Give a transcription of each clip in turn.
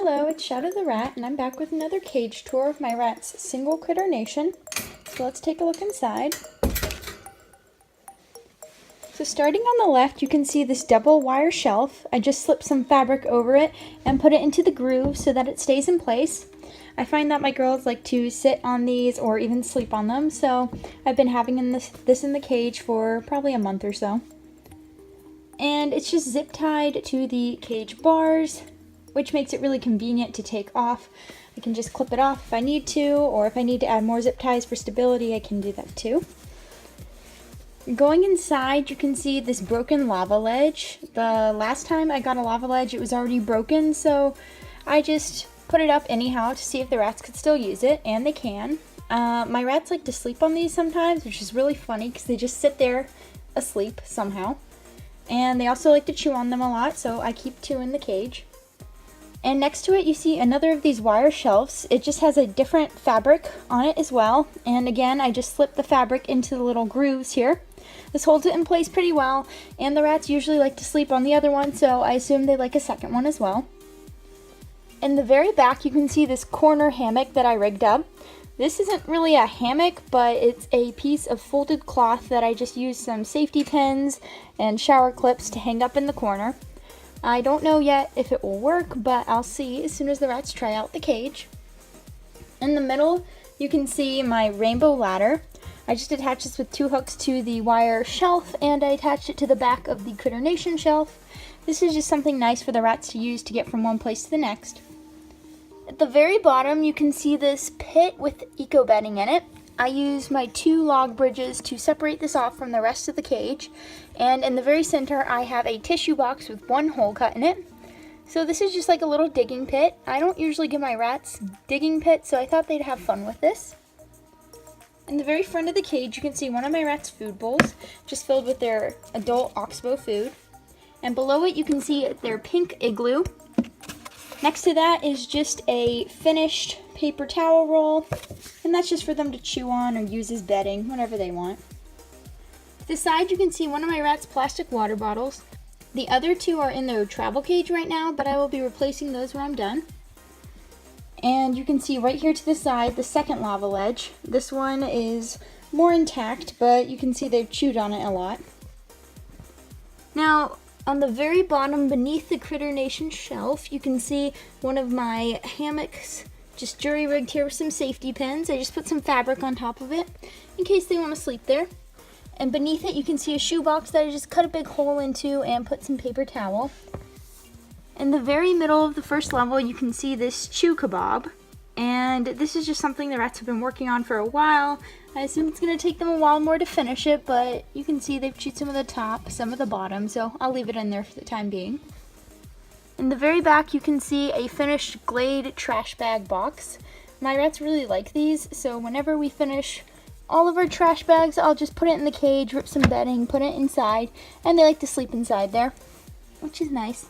Hello, it's Shadow the Rat, and I'm back with another cage tour of my rat's single critter nation. So let's take a look inside. So starting on the left, you can see this double wire shelf. I just slipped some fabric over it and put it into the groove so that it stays in place. I find that my girls like to sit on these or even sleep on them, so I've been having this in the cage for probably a month or so. And it's just zip tied to the cage bars, which makes it really convenient to take off. I can just clip it off if I need to, or if I need to add more zip ties for stability, I can do that too. Going inside, you can see this broken lava ledge. The last time I got a lava ledge, it was already broken, so I just put it up anyhow to see if the rats could still use it, and they can. My rats like to sleep on these sometimes, which is really funny because they just sit there asleep somehow. And they also like to chew on them a lot, so I keep 2 in the cage. And next to it, you see another of these wire shelves. It just has a different fabric on it as well. And again, I just slipped the fabric into the little grooves here. This holds it in place pretty well, and the rats usually like to sleep on the other one, so I assume they like a second one as well. In the very back, you can see this corner hammock that I rigged up. This isn't really a hammock, but it's a piece of folded cloth that I just used some safety pins and shower clips to hang up in the corner. I don't know yet if it will work, but I'll see as soon as the rats try out the cage. In the middle, you can see my rainbow ladder. I just attached this with 2 hooks to the wire shelf, and I attached it to the back of the Critter Nation shelf. This is just something nice for the rats to use to get from one place to the next. At the very bottom, you can see this pit with eco bedding in it. I used my 2 log bridges to separate this off from the rest of the cage. And in the very center, I have a tissue box with 1 hole cut in it. So this is just like a little digging pit. I don't usually give my rats digging pits, so I thought they'd have fun with this. In the very front of the cage, you can see one of my rats' food bowls, just filled with their adult oxbow food. And below it, you can see their pink igloo. Next to that is just a finished paper towel roll, and that's just for them to chew on or use as bedding, whatever they want. To the side, you can see one of my rats' plastic water bottles. The other 2 are in their travel cage right now, but I will be replacing those when I'm done. And you can see right here to the side, the second lava ledge. This one is more intact, but you can see they've chewed on it a lot. Now, on the very bottom, beneath the Critter Nation shelf, you can see one of my hammocks just jury-rigged here with some safety pins. I just put some fabric on top of it in case they want to sleep there. And beneath it, you can see a shoebox that I just cut a big hole into and put some paper towel. In the very middle of the first level, you can see this chew kebab. And this is just something the rats have been working on for a while. I assume it's going to take them a while more to finish it, but you can see they've chewed some of the top, some of the bottom, so I'll leave it in there for the time being. In the very back, you can see a finished Glade trash bag box. My rats really like these, so whenever we finish all of our trash bags, I'll just put it in the cage, rip some bedding, put it inside, and they like to sleep inside there, which is nice.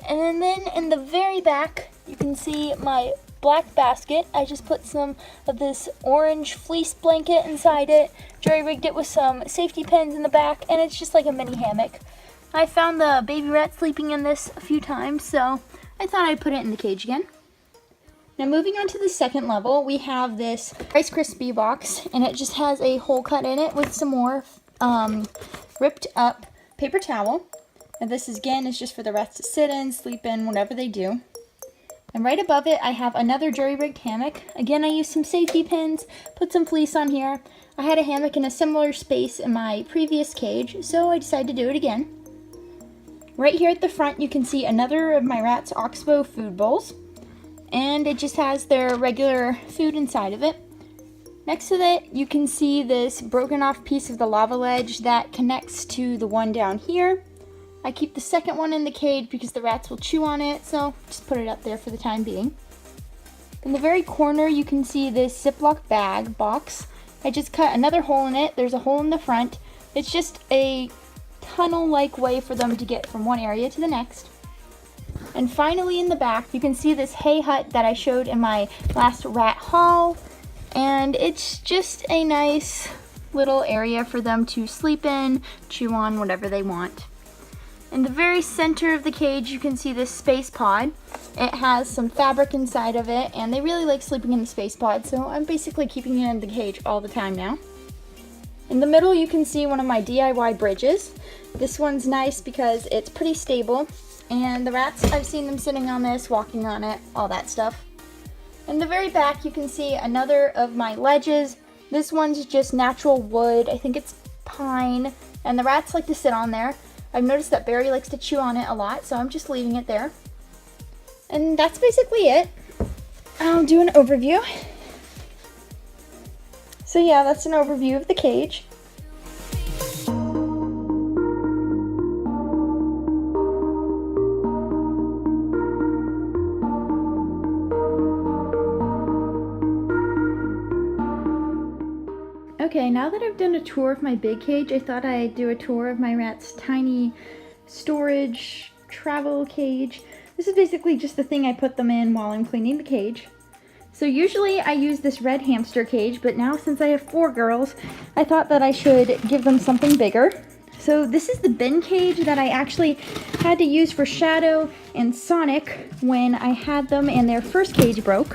And then in the very back, you can see my black basket. I just put some of this orange fleece blanket inside it, jury-rigged it with some safety pins in the back, and it's just like a mini hammock. I found the baby rat sleeping in this a few times, so I thought I'd put it in the cage again. Now moving on to the second level, we have this Krispies Box, and it just has a hole cut in it with some more ripped up paper towel. And this again is just for the rats to sit in, sleep in, whatever they do. And right above it, I have another jury-rigged hammock. Again, I used some safety pins, put some fleece on here. I had a hammock in a similar space in my previous cage, so I decided to do it again. Right here at the front, you can see another of my rats' oxbow food bowls. And it just has their regular food inside of it. Next to that, you can see this broken off piece of the lava ledge that connects to the one down here. I keep the second one in the cage because the rats will chew on it, so just put it up there for the time being. In the very corner, you can see this Ziploc bag box. I just cut another hole in it. There's a hole in the front. It's just a tunnel-like way for them to get from one area to the next. And finally in the back, you can see this hay hut that I showed in my last rat haul. And it's just a nice little area for them to sleep in, chew on, whatever they want. In the very center of the cage, you can see this space pod. It has some fabric inside of it, and they really like sleeping in the space pod, so I'm basically keeping it in the cage all the time now. In the middle, you can see one of my DIY bridges. This one's nice because it's pretty stable, and the rats, I've seen them sitting on this, walking on it, all that stuff. In the very back, you can see another of my ledges. This one's just natural wood. I think it's pine, and the rats like to sit on there. I've noticed that Barry likes to chew on it a lot, so I'm just leaving it there. And that's basically it. I'll do an overview. So yeah, that's an overview of the cage. Okay, now that I've done a tour of my big cage, I thought I'd do a tour of my rat's tiny storage travel cage. This is basically just the thing I put them in while I'm cleaning the cage. So usually I use this red hamster cage, but now since I have 4 girls, I thought that I should give them something bigger. So this is the bin cage that I actually had to use for Shadow and Sonic when I had them and their first cage broke.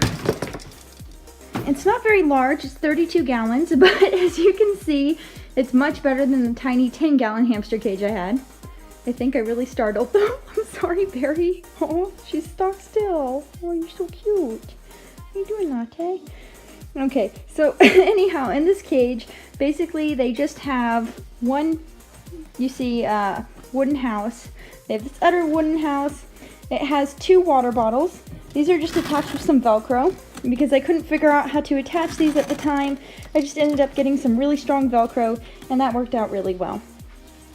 It's not very large, it's 32 gallons, but as you can see, it's much better than the tiny 10-gallon hamster cage I had. I think I really startled them. I'm sorry, Barry. Oh, she's stuck still. Oh, you're so cute. What are you doing, Latte? Okay, so anyhow, in this cage, basically they just have one, you see, wooden house. They have this other wooden house. It has 2 water bottles. These are just attached with some Velcro. Because I couldn't figure out how to attach these at the time, I just ended up getting some really strong Velcro, and that worked out really well.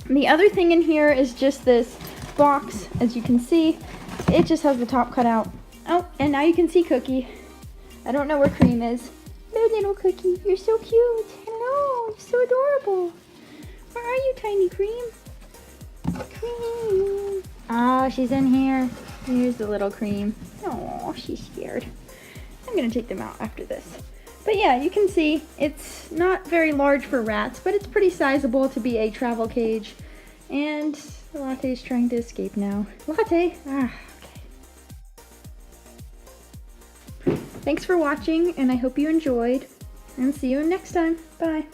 The other thing in here is just this box. As you can see, it just has the top cut out. Oh, and now you can see Cookie. I don't know where Cream is. Hello, little Cookie. You're so cute. Hello, you're so adorable. Where are you, tiny Cream? Cream. Oh, she's in here. Here's the little Cream. Oh, she's scared. I'm gonna take them out after this. But yeah, you can see it's not very large for rats, but it's pretty sizable to be a travel cage. And Latte's trying to escape now. Latte! Ah, okay. Thanks for watching, and I hope you enjoyed. And see you next time. Bye.